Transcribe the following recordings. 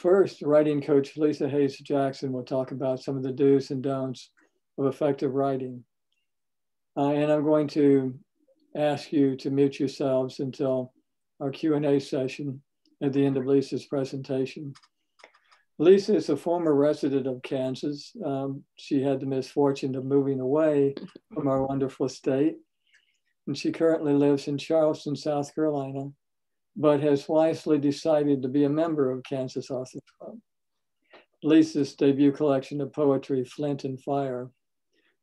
first, writing coach Lisa Hase Jackson will talk about some of the do's and don'ts of effective writing. And I'm going to ask you to mute yourselves until our Q&A session at the end of Lisa's presentation. Lisa is a former resident of Kansas. She had the misfortune of moving away from our wonderful state. And she currently lives in Charleston, South Carolina, but has wisely decided to be a member of Kansas Authors Club. Lisa's debut collection of poetry, Flint and Fire,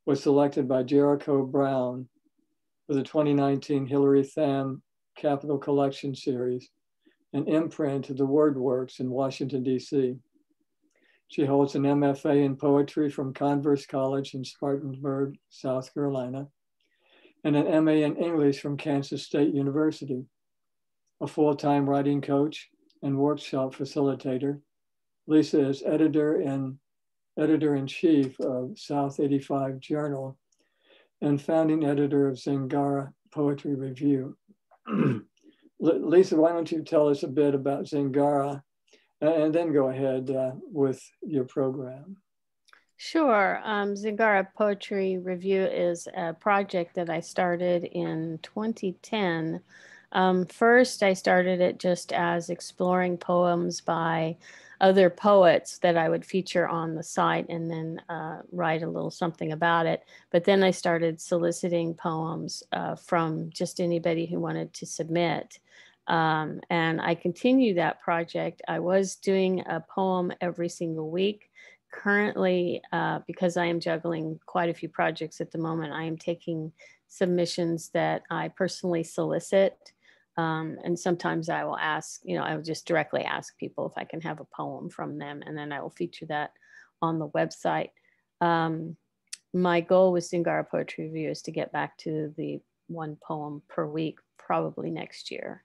was selected by Jericho Brown for the 2019 Hillary Tham Capital Collection Series, an imprint of the Word Works in Washington, D.C. She holds an MFA in poetry from Converse College in Spartanburg, South Carolina, and an MA in English from Kansas State University. A full-time writing coach and workshop facilitator, Lisa is editor-in-chief of South 85 Journal and founding editor of Zangara Poetry Review. Lisa, why don't you tell us a bit about Zangara and then go ahead with your program. Sure. Zangara Poetry Review is a project that I started in 2010. First, I started it just as exploring poems by other poets that I would feature on the site and then write a little something about it. But then I started soliciting poems from just anybody who wanted to submit. And I continue that project. I was doing a poem every single week. Currently, because I am juggling quite a few projects at the moment, I am taking submissions that I personally solicit. And sometimes I will ask, I will just directly ask people if I can have a poem from them, and then I will feature that on the website. My goal with Zangara Poetry Review is to get back to the one poem per week, probably next year.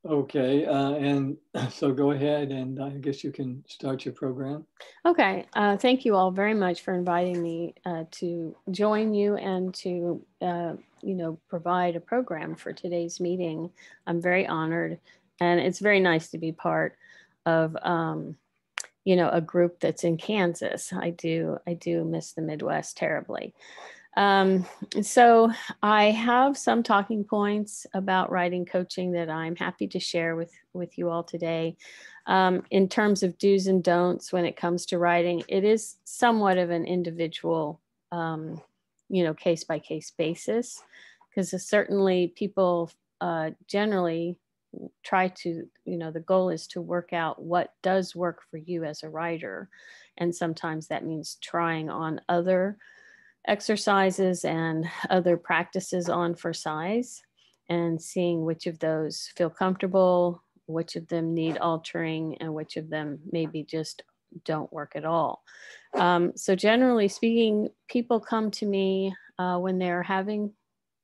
Okay, and so go ahead, and I guess you can start your program. Okay, thank you all very much for inviting me to join you and to, provide a program for today's meeting. I'm very honored, and it's very nice to be part of, a group that's in Kansas. I do miss the Midwest terribly. So I have some talking points about writing coaching that I'm happy to share with you all today. In terms of do's and don'ts when it comes to writing, it is somewhat of an individual, case-by-case basis, because certainly people generally try to, the goal is to work out what does work for you as a writer. And sometimes that means trying on other exercises and other practices on for size and seeing which of those feel comfortable, which of them need altering, and which of them maybe just don't work at all. So generally speaking, people come to me when they're having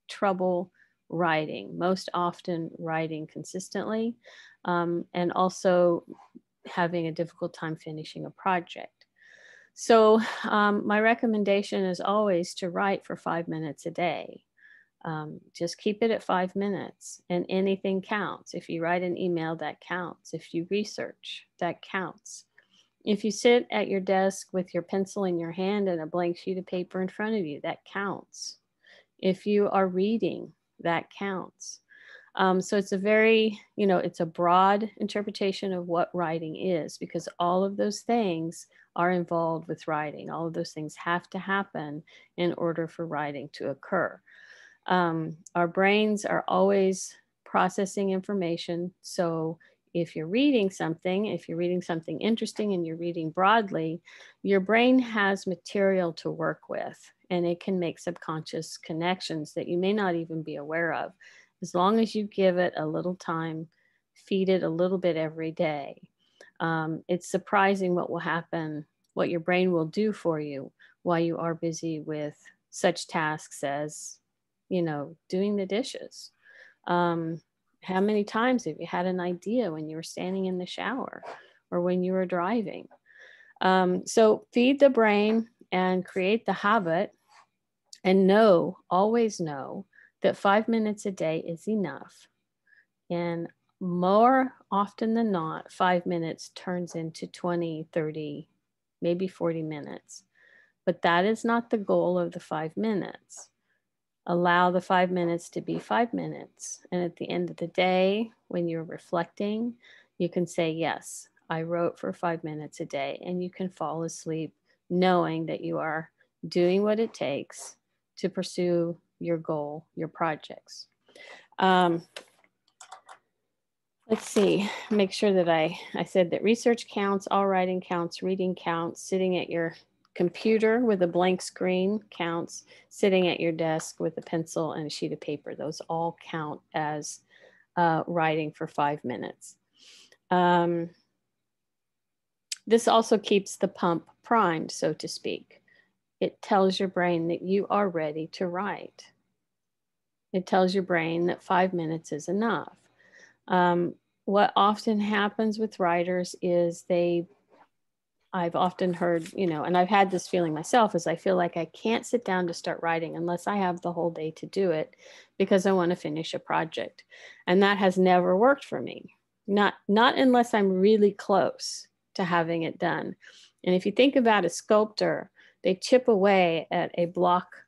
trouble writing, most often writing consistently, and also having a difficult time finishing a project. So my recommendation is always to write for 5 minutes a day. Just keep it at 5 minutes, and anything counts. If you write an email, that counts. If you research, that counts. If you sit at your desk with your pencil in your hand and a blank sheet of paper in front of you, that counts. If you are reading, that counts. So it's a very, it's a broad interpretation of what writing is, because all of those things are involved with writing. All of those things have to happen in order for writing to occur. Our brains are always processing information. So if you're reading something interesting and you're reading broadly, your brain has material to work with, and it can make subconscious connections that you may not even be aware of. As long as you give it a little time, feed it a little bit every day. It's surprising what will happen, what your brain will do for you while you are busy with such tasks as, doing the dishes. How many times have you had an idea when you were standing in the shower or when you were driving? So feed the brain and create the habit, and always know that 5 minutes a day is enough. And more often than not, 5 minutes turns into 20, 30, maybe 40 minutes. But that is not the goal of the 5 minutes. Allow the 5 minutes to be 5 minutes. And at the end of the day, when you're reflecting, you can say, yes, I wrote for 5 minutes a day, and you can fall asleep knowing that you are doing what it takes to pursue your goal, your projects. Let's see, make sure that I said that research counts, all writing counts, reading counts, sitting at your computer with a blank screen counts, sitting at your desk with a pencil and a sheet of paper. Those all count as writing for 5 minutes. This also keeps the pump primed, so to speak. It tells your brain that you are ready to write. It tells your brain that 5 minutes is enough. What often happens with writers is I've often heard, and I've had this feeling myself, is I feel like I can't sit down to start writing unless I have the whole day to do it because I want to finish a project. And that has never worked for me. Not unless I'm really close to having it done. And if you think about a sculptor, they chip away at a block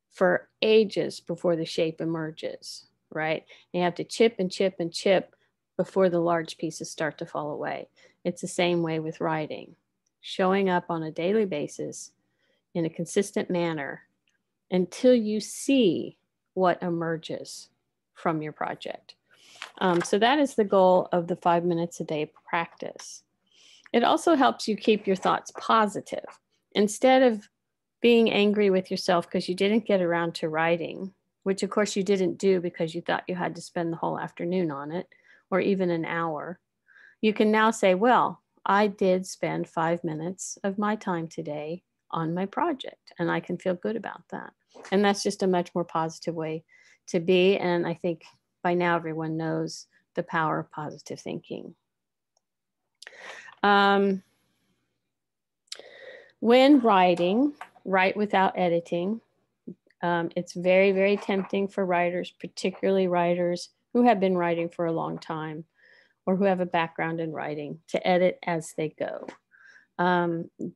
for ages before the shape emerges, right? And you have to chip and chip and chip before the large pieces start to fall away. It's the same way with writing. Showing up on a daily basis in a consistent manner until you see what emerges from your project. So that is the goal of the 5 minutes a day practice. It also helps you keep your thoughts positive. Instead of being angry with yourself because you didn't get around to writing, which of course you didn't do because you thought you had to spend the whole afternoon on it, or even an hour, you can now say, well, I did spend 5 minutes of my time today on my project, and I can feel good about that. And that's just a much more positive way to be. And I think by now everyone knows the power of positive thinking. When writing, write without editing. It's very, very tempting for writers, particularly writers who have been writing for a long time or who have a background in writing, to edit as they go.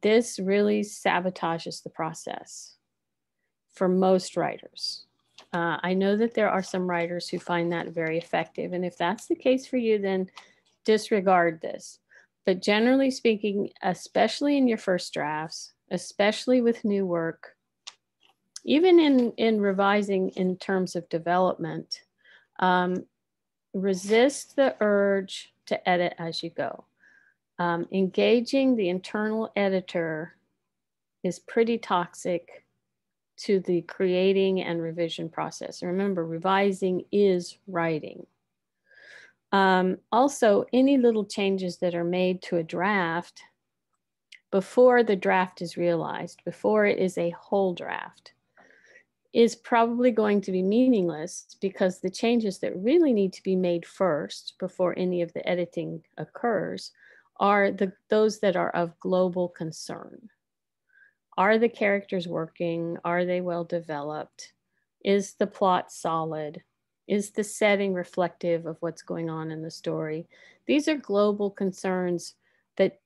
This really sabotages the process for most writers. I know that there are some writers who find that very effective. And if that's the case for you, then disregard this. But generally speaking, especially in your first drafts, especially with new work, even in revising in terms of development, resist the urge to edit as you go. Engaging the internal editor is pretty toxic to the creating and revision process. Remember, revising is writing. Also, any little changes that are made to a draft before the draft is realized, before it is a whole draft, is probably going to be meaningless, because the changes that really need to be made first before any of the editing occurs are those that are of global concern. Are the characters working? Are they well developed? Is the plot solid? Is the setting reflective of what's going on in the story? These are global concerns that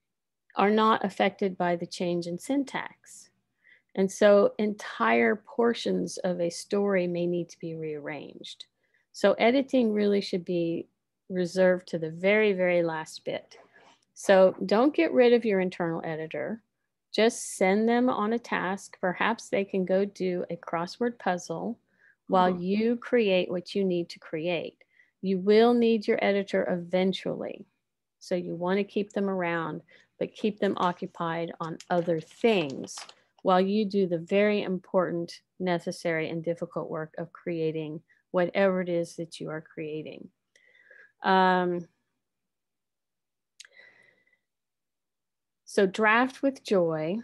are not affected by the change in syntax. And so entire portions of a story may need to be rearranged. So editing really should be reserved to the very, very last bit. So don't get rid of your internal editor. Just send them on a task. Perhaps they can go do a crossword puzzle while you create what you need to create. You will need your editor eventually. So you want to keep them around, but keep them occupied on other things while you do the very important, necessary, and difficult work of creating whatever it is that you are creating. So draft with joy.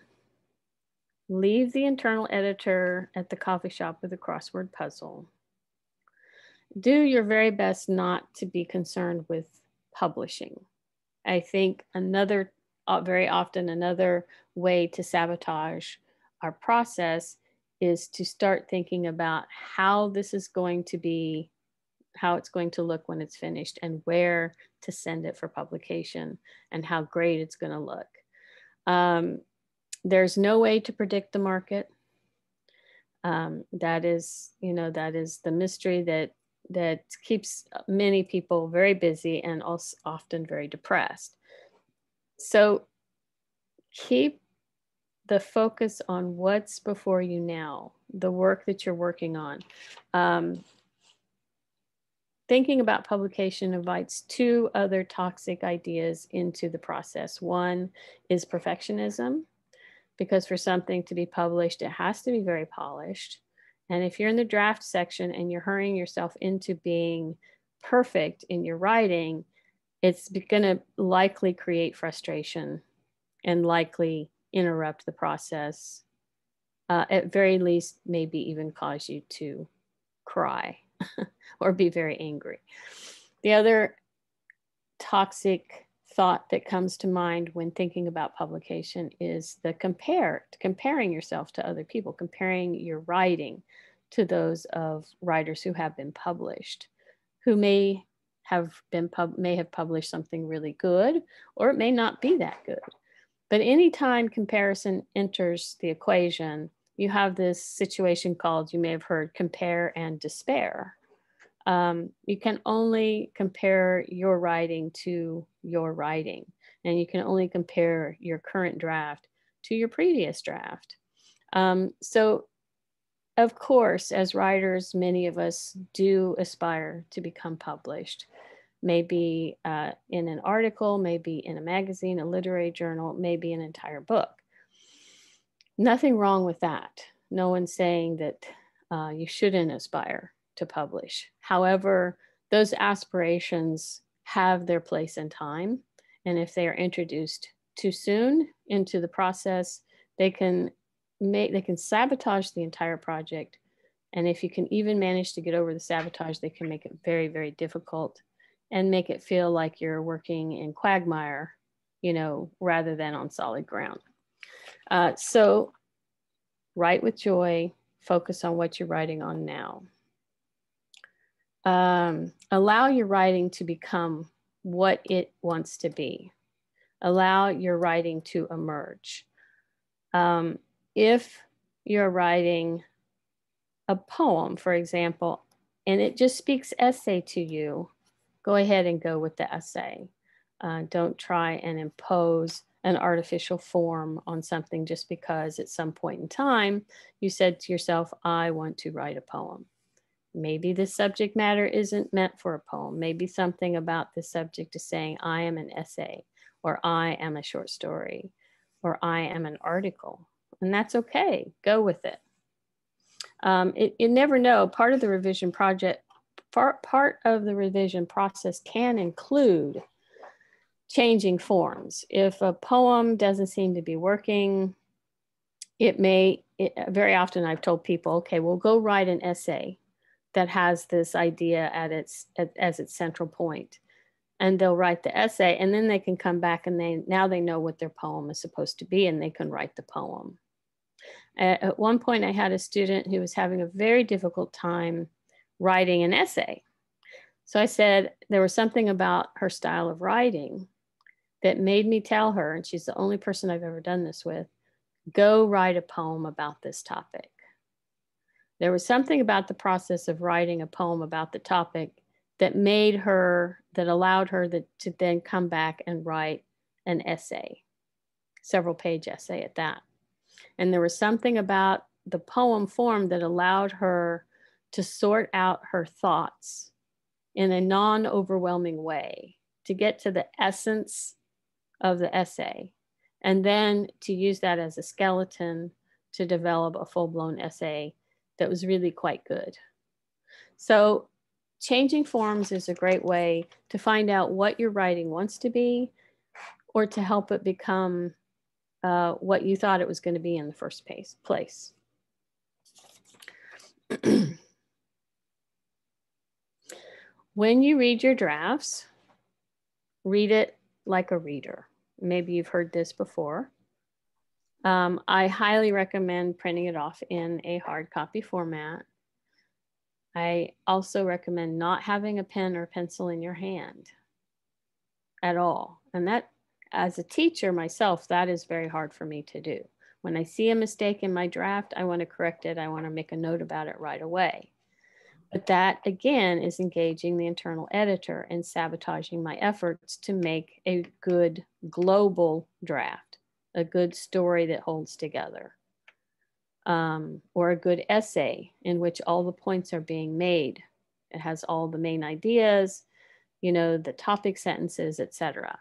Leave the internal editor at the coffee shop with a crossword puzzle. Do your very best not to be concerned with publishing. I think very often another way to sabotage our process is to start thinking about how this is going to be, how it's going to look when it's finished, and where to send it for publication, and how great it's going to look. There's no way to predict the market. That is, that is the mystery that keeps many people very busy and also often very depressed. So keep the focus on what's before you now, the work that you're working on. Thinking about publication invites two other toxic ideas into the process. One is perfectionism, because for something to be published, it has to be very polished. And if you're in the draft section and you're hurrying yourself into being perfect in your writing, it's going to likely create frustration and likely interrupt the process. At very least, maybe even cause you to cry or be very angry. The other toxic thought that comes to mind when thinking about publication is the comparing yourself to other people, comparing your writing to those of writers who have been published, who may have published something really good, or it may not be that good. But anytime comparison enters the equation, you have this situation called, you may have heard, compare and despair. You can only compare your writing to your writing, and you can only compare your current draft to your previous draft. So, of course, as writers, many of us do aspire to become published, maybe in an article, maybe in a magazine, a literary journal, maybe an entire book. Nothing wrong with that. No one's saying that you shouldn't aspire to publish. However, those aspirations have their place in time. And if they are introduced too soon into the process, they can sabotage the entire project. And if you can even manage to get over the sabotage, they can make it very, very difficult and make it feel like you're working in quagmire, rather than on solid ground. So write with joy, focus on what you're writing on now. Allow your writing to become what it wants to be. Allow your writing to emerge. If you're writing a poem, for example, and it just speaks essay to you, go ahead and go with the essay. Don't try and impose an artificial form on something just because at some point in time you said to yourself, I want to write a poem. Maybe the subject matter isn't meant for a poem. Maybe something about the subject is saying, I am an essay, or I am a short story, or I am an article. And that's okay. Go with it. You never know. Part of the revision project, part of the revision process can include changing forms. If a poem doesn't seem to be working, very often I've told people, okay, we'll go write an essay that has this idea as its central point. And they'll write the essay, and then they can come back and now they know what their poem is supposed to be, and they can write the poem. At one point, I had a student who was having a very difficult time writing an essay. So I said there was something about her style of writing that made me tell her, and she's the only person I've ever done this with, go write a poem about this topic. There was something about the process of writing a poem about the topic that allowed her to then come back and write an essay, several page essay at that. And there was something about the poem form that allowed her to sort out her thoughts in a non-overwhelming way, to get to the essence of the essay, and then to use that as a skeleton to develop a full-blown essay that was really quite good. So changing forms is a great way to find out what your writing wants to be, or to help it become what you thought it was going to be in the first place. When you read your drafts, read it like a reader. Maybe you've heard this before. I highly recommend printing it off in a hard copy format. I also recommend not having a pen or pencil in your hand at all. And that, as a teacher myself, that is very hard for me to do. When I see a mistake in my draft, I want to correct it. I want to make a note about it right away. But that, again, is engaging the internal editor and sabotaging my efforts to make a good global draft, a good story that holds together, or a good essay in which all the points are being made. It has all the main ideas, you know, the topic sentences, etc.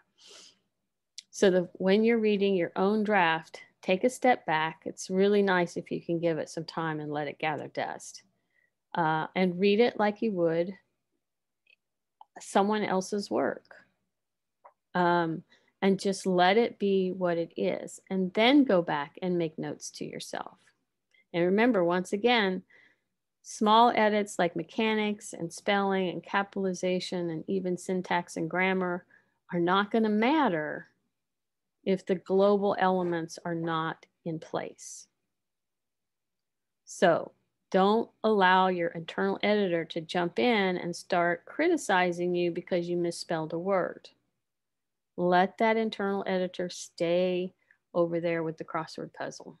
So when you're reading your own draft, take a step back. It's really nice if you can give it some time and let it gather dust. And read it like you would someone else's work. And just let it be what it is. And then go back and make notes to yourself. And remember, once again, small edits like mechanics and spelling and capitalization and even syntax and grammar are not going to matter if the global elements are not in place. So don't allow your internal editor to jump in and start criticizing you because you misspelled a word. Let that internal editor stay over there with the crossword puzzle.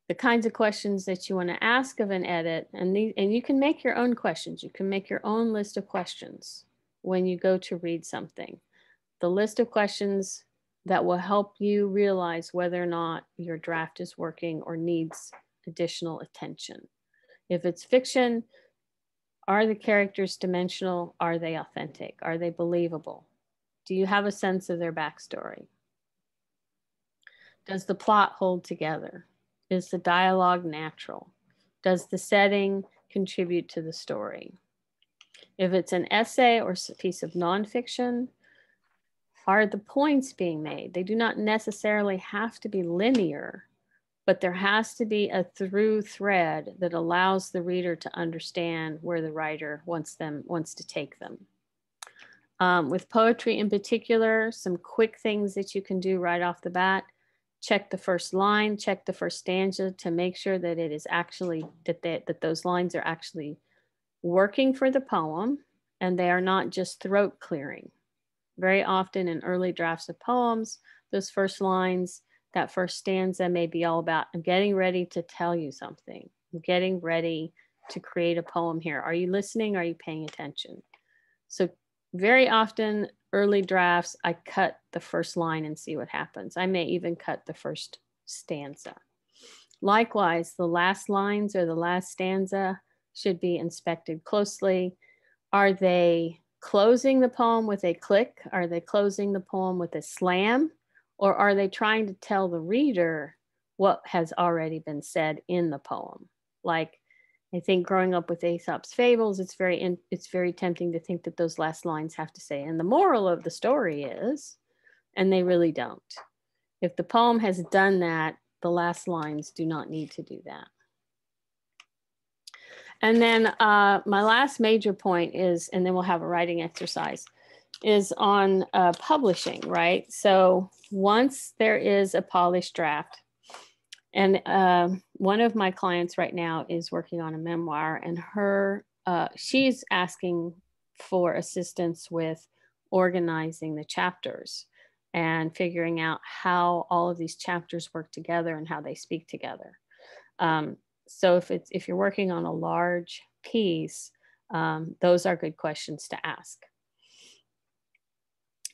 The kinds of questions that you want to ask of an edit, and you can make your own questions. You can make your own list of questions when you go to read something. The list of questions that will help you realize whether or not your draft is working or needs additional attention. If it's fiction, are the characters dimensional? Are they authentic? Are they believable? Do you have a sense of their backstory? Does the plot hold together? Is the dialogue natural? Does the setting contribute to the story? If it's an essay or a piece of nonfiction, are the points being made? They do not necessarily have to be linear, but there has to be a through thread that allows the reader to understand where the writer wants to take them. With poetry in particular, some quick things that you can do right off the bat. Check the first line, check the first stanza to make sure that it is actually, that those lines are actually working for the poem and they are not just throat clearing. Very often in early drafts of poems, those first lines, that first stanza may be all about, I'm getting ready to tell you something. I'm getting ready to create a poem here. Are you listening? Are you paying attention? So very often early drafts, I cut the first line and see what happens. I may even cut the first stanza. Likewise, the last lines or the last stanza should be inspected closely. Are they closing the poem with a click? Are they closing the poem with a slam? Or are they trying to tell the reader what has already been said in the poem? Like, I think growing up with Aesop's fables, it's very tempting to think that those last lines have to say, and the moral of the story is, and they really don't. If the poem has done that, the last lines do not need to do that. And then my last major point is, and then we'll have a writing exercise, is on publishing, right? So once there is a polished draft, and one of my clients right now is working on a memoir, and she's asking for assistance with organizing the chapters and figuring out how all of these chapters work together and how they speak together. So if you're working on a large piece, those are good questions to ask.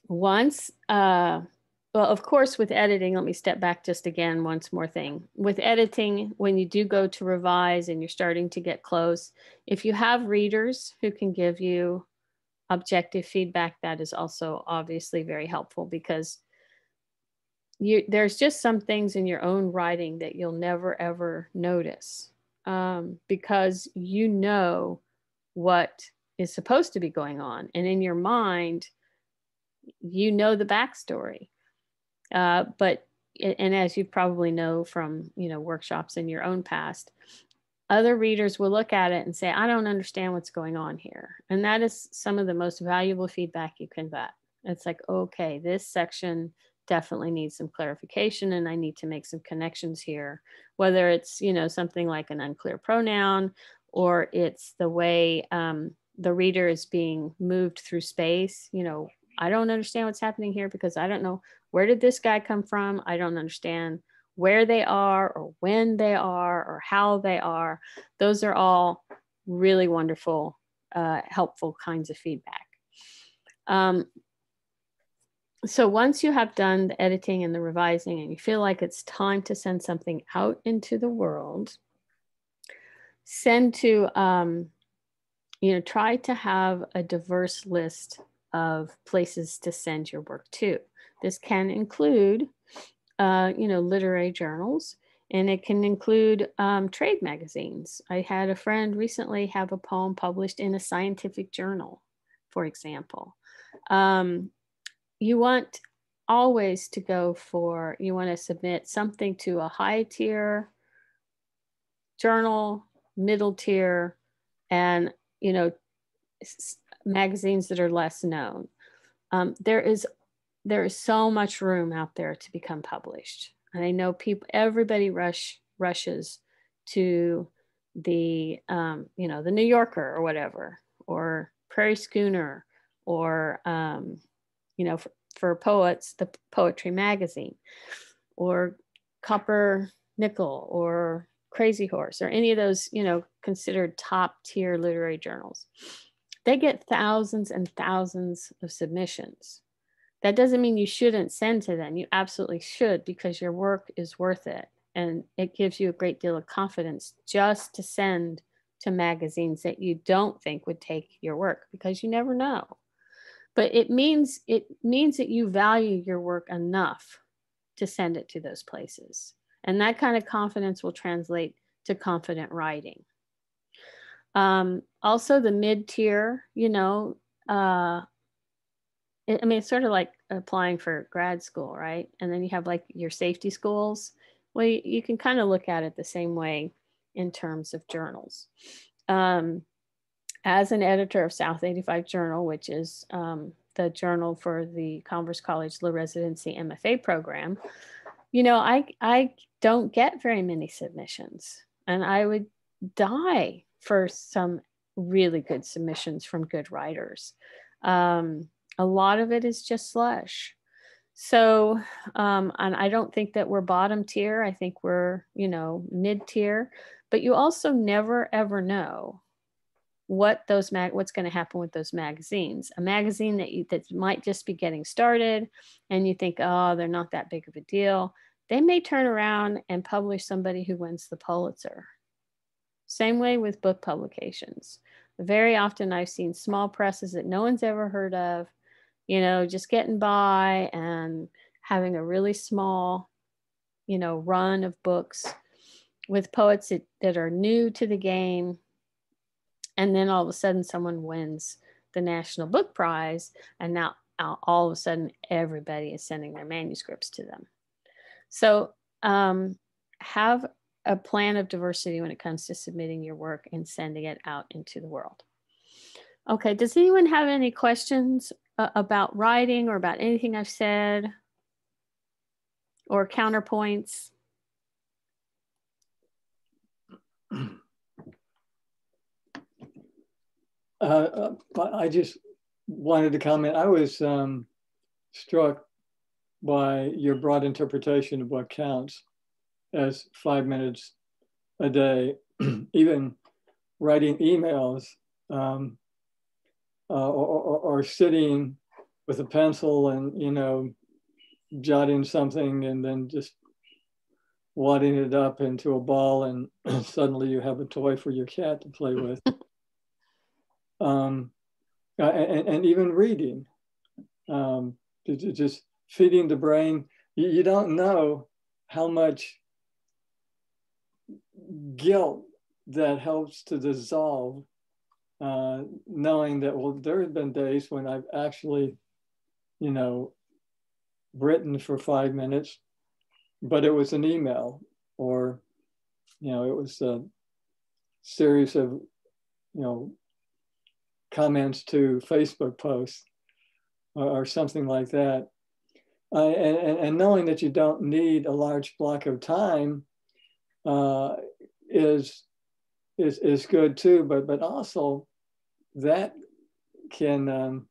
Once, well, of course, with editing, let me step back just again, once more thing. With editing, when you do go to revise and you're starting to get close, if you have readers who can give you objective feedback, that is also obviously very helpful, because there's just some things in your own writing that you'll never, ever notice because you know what is supposed to be going on. And in your mind, you know the backstory. But as you probably know from workshops in your own past, other readers will look at it and say, I don't understand what's going on here. And that is some of the most valuable feedback you can It's like, okay, this section definitely needs some clarification and I need to make some connections here, whether it's, you know, something like an unclear pronoun, or it's the way the reader is being moved through space. You know, I don't understand what's happening here because I don't know, where did this guy come from? I don't understand where they are or when they are or how they are. Those are all really wonderful, helpful kinds of feedback. So once you have done the editing and the revising and you feel like it's time to send something out into the world, send to, you know, try to have a diverse list of places to send your work to. This can include, you know, literary journals, and it can include trade magazines. I had a friend recently have a poem published in a scientific journal, for example. You want always to go for, you want to submit something to a high tier journal, middle tier, and, you know, magazines that are less known. There is so much room out there to become published. And I know everybody rushes to the, you know, the New Yorker or whatever, or Prairie Schooner, or, you know, for poets, the Poetry Magazine, or Copper Nickel, or Crazy Horse, or any of those, you know, considered top tier literary journals. They get thousands and thousands of submissions. That doesn't mean you shouldn't send to them. You absolutely should, because your work is worth it. And it gives you a great deal of confidence just to send to magazines that you don't think would take your work, because you never know. But it means that you value your work enough to send it to those places. And that kind of confidence will translate to confident writing. Also the mid-tier, you know, I mean, it's sort of like applying for grad school, right? And then you have like your safety schools. Well, you can kind of look at it the same way in terms of journals. As an editor of South 85 Journal, which is the journal for the Converse College Low Residency MFA program, you know, I don't get very many submissions, and I would die for some really good submissions from good writers. A lot of it is just slush. So, and I don't think that we're bottom tier. I think we're, you know, mid tier, but you also never ever know what's going to happen with those magazines. A magazine that might just be getting started, and you think, oh, they're not that big of a deal. They may turn around and publish somebody who wins the Pulitzer. Same way with book publications. Very often I've seen small presses that no one's ever heard of, you know, just getting by and having a really small, you know, run of books with poets that are new to the game. And then all of a sudden someone wins the National Book Prize, and now all of a sudden everybody is sending their manuscripts to them. So have a plan of diversity when it comes to submitting your work and sending it out into the world. Okay, does anyone have any questions about writing or about anything I've said, or counterpoints? I just wanted to comment. I was struck by your broad interpretation of what counts as 5 minutes a day. Even writing emails or sitting with a pencil and, you know, jotting something and then just wadding it up into a ball, and suddenly you have a toy for your cat to play with. And even reading, just feeding the brain. You don't know how much guilt that helps to dissolve, knowing that, well, there have been days when I've actually, you know, written for 5 minutes, but it was an email, or, you know, it was a series of, you know, comments to Facebook posts. or something like that. And knowing that you don't need a large block of time is good too, but also that can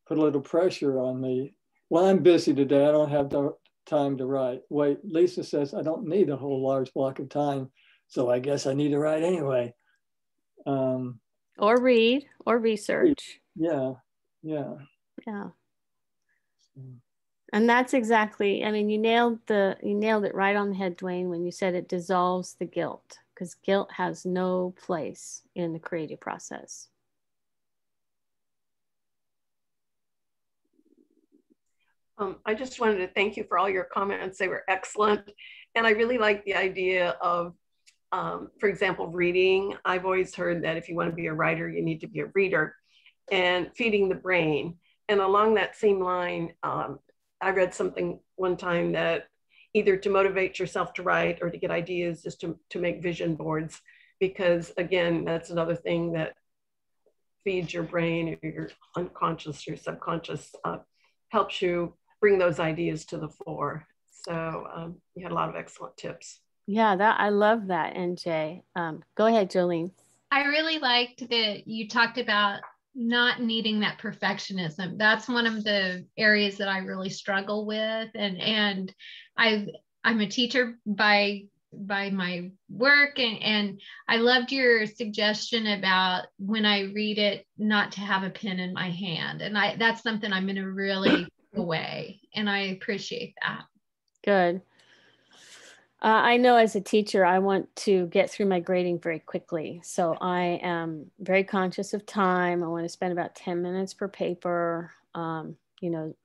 put a little pressure on me. Well, I'm busy today. I don't have the time to write. Wait, Lisa says I don't need a whole large block of time, so I guess I need to write anyway. Or read or research. Yeah. And that's exactly, I mean, you nailed it right on the head, Dwayne, when you said it dissolves the guilt, because guilt has no place in the creative process. I just wanted to thank you for all your comments. They were excellent. And I really like the idea of, for example, reading. I've always heard that if you want to be a writer, you need to be a reader, and feeding the brain. And along that same line, I read something one time that either to motivate yourself to write or to get ideas is to make vision boards, because again, that's another thing that feeds your brain, or your unconscious, your subconscious, helps you bring those ideas to the fore. So you had a lot of excellent tips. Yeah, I love that, NJ. Go ahead, Jolene. I really liked that you talked about not needing that perfectionism. That's one of the areas that I really struggle with. And I'm a teacher by my work, and I loved your suggestion about when I read it, not to have a pen in my hand. And that's something I'm going to really away, and I appreciate that. Good. I know as a teacher, I want to get through my grading very quickly. So I am very conscious of time. I want to spend about 10 minutes per paper,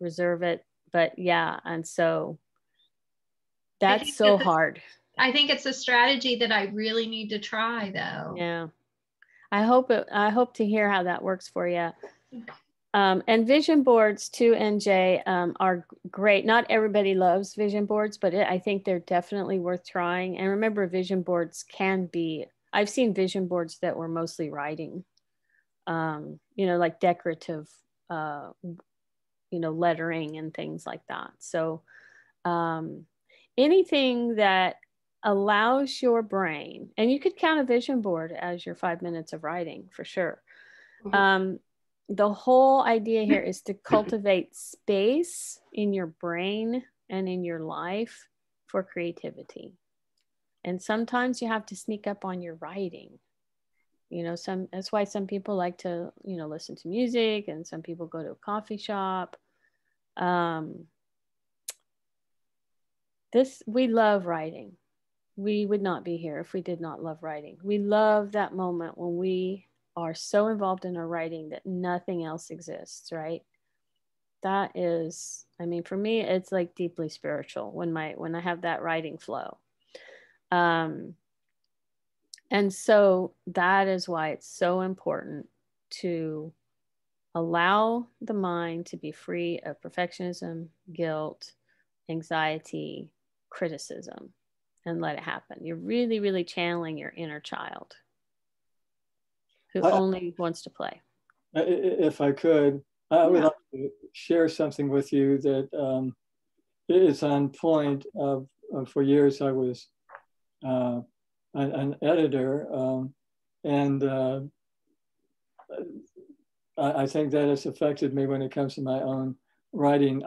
reserve it. But yeah, and so that's so hard. I think it's a strategy that I really need to try, though. Yeah. I hope to hear how that works for you. And vision boards too, NJ, are great. Not everybody loves vision boards, but I think they're definitely worth trying. And remember, vision boards I've seen vision boards that were mostly writing, like decorative, lettering and things like that. So anything that allows your brain, and you could count a vision board as your 5 minutes of writing for sure. Mm-hmm. The whole idea here is to cultivate space in your brain and in your life for creativity. And sometimes you have to sneak up on your writing. That's why some people like to, listen to music, and some people go to a coffee shop. We love writing. We would not be here if we did not love writing. We love that moment when we are so involved in our writing that nothing else exists, right? That is, for me, it's like deeply spiritual when I have that writing flow. And so that is why it's so important to allow the mind to be free of perfectionism, guilt, anxiety, criticism, and let it happen. You're really, really channeling your inner child who only wants to play. If I could, I would like to share something with you that is on point. For years, I was an editor, and I think that has affected me when it comes to my own writing.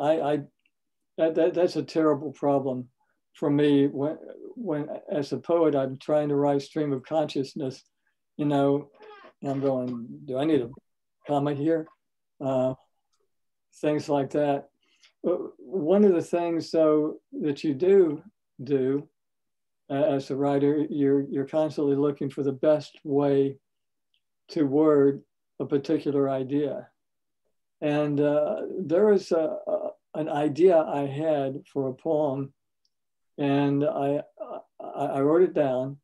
That's a terrible problem for me when as a poet, I'm trying to write stream of consciousness, I'm going, do I need a comma here? Things like that. One of the things, though, that you do as a writer, you're constantly looking for the best way to word a particular idea. And there was an idea I had for a poem, and I wrote it down.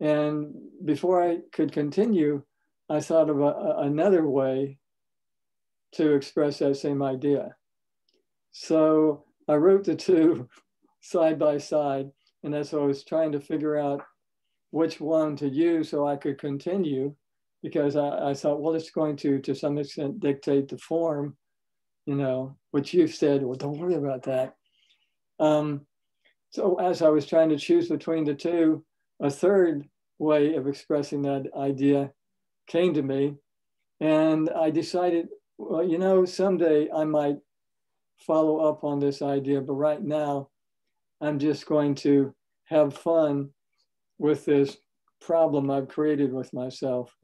And before I could continue, I thought of another way to express that same idea. So I wrote the two side by side, and as I was trying to figure out which one to use so I could continue, because I thought, well, it's going to some extent dictate the form you know, which you've said, well, don't worry about that. So as I was trying to choose between the two, a third way of expressing that idea came to me. And I decided, well, you know, someday I might follow up on this idea, but right now I'm just going to have fun with this problem I've created with myself.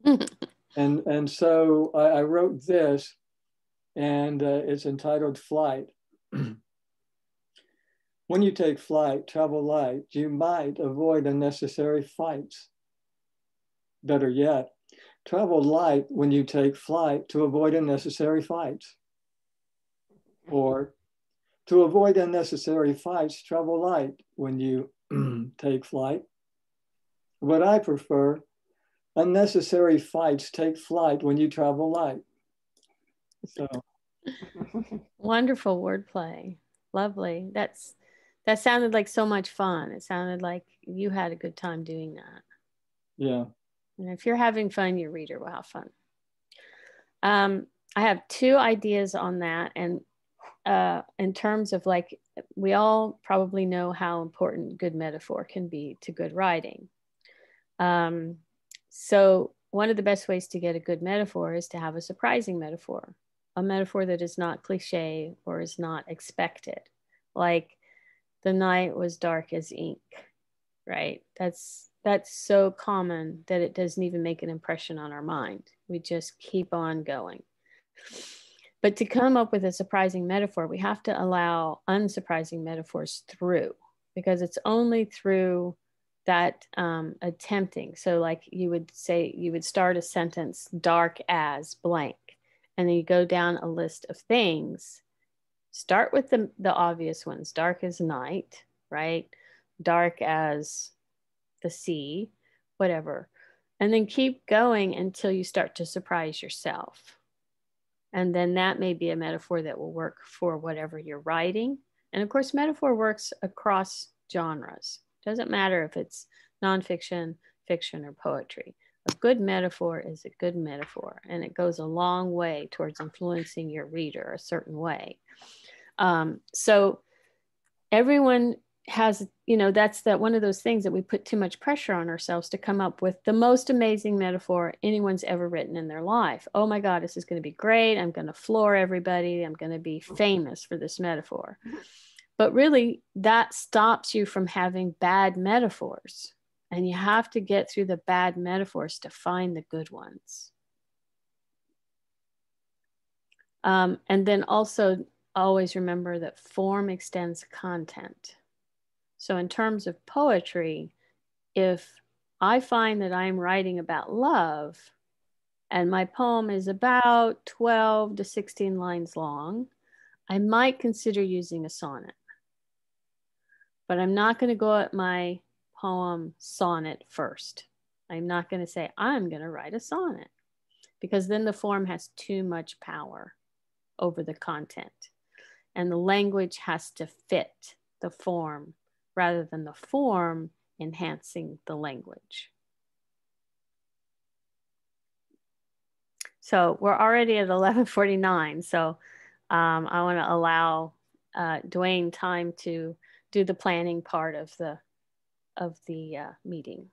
and so I wrote this, and it's entitled Flight. When you take flight, travel light, you might avoid unnecessary fights. Better yet, travel light when you take flight to avoid unnecessary fights. Or to avoid unnecessary fights, travel light when you take flight. But I prefer unnecessary fights take flight when you travel light. So wonderful wordplay. Lovely. That sounded like so much fun. It sounded like you had a good time doing that. Yeah. And if you're having fun, your reader will have fun. I have two ideas on that. And in terms of, like, we all probably know how important good metaphor can be to good writing. So one of the best ways to get a good metaphor is to have a surprising metaphor, a metaphor that is not cliche or is not expected. Like, the night was dark as ink, right? That's so common that it doesn't even make an impression on our mind. We just keep on going. But to come up with a surprising metaphor, we have to allow unsurprising metaphors through, because it's only through that attempting. So like you would say, you would start a sentence, dark as blank, and then you go down a list of things. Start with the obvious ones, dark as night, right? Dark as the sea, whatever. And then keep going until you start to surprise yourself. And then that may be a metaphor that will work for whatever you're writing. And of course, metaphor works across genres. Doesn't matter if it's nonfiction, fiction, or poetry. A good metaphor is a good metaphor, and it goes a long way towards influencing your reader a certain way. So everyone has, you know, that's one of those things that we put too much pressure on ourselves to come up with the most amazing metaphor anyone's ever written in their life. Oh my God, this is going to be great. I'm going to floor everybody. I'm going to be famous for this metaphor. But really, that stops you from having bad metaphors. And you have to get through the bad metaphors to find the good ones. And then also always remember that form extends content. So in terms of poetry, if I find that I'm writing about love and my poem is about 12 to 16 lines long, I might consider using a sonnet. But I'm not going to go at my poem sonnet first. I'm not going to say, I'm going to write a sonnet, because then the form has too much power over the content. And the language has to fit the form rather than the form enhancing the language. So we're already at 11:49. So I want to allow Dwayne time to do the planning part of the meeting.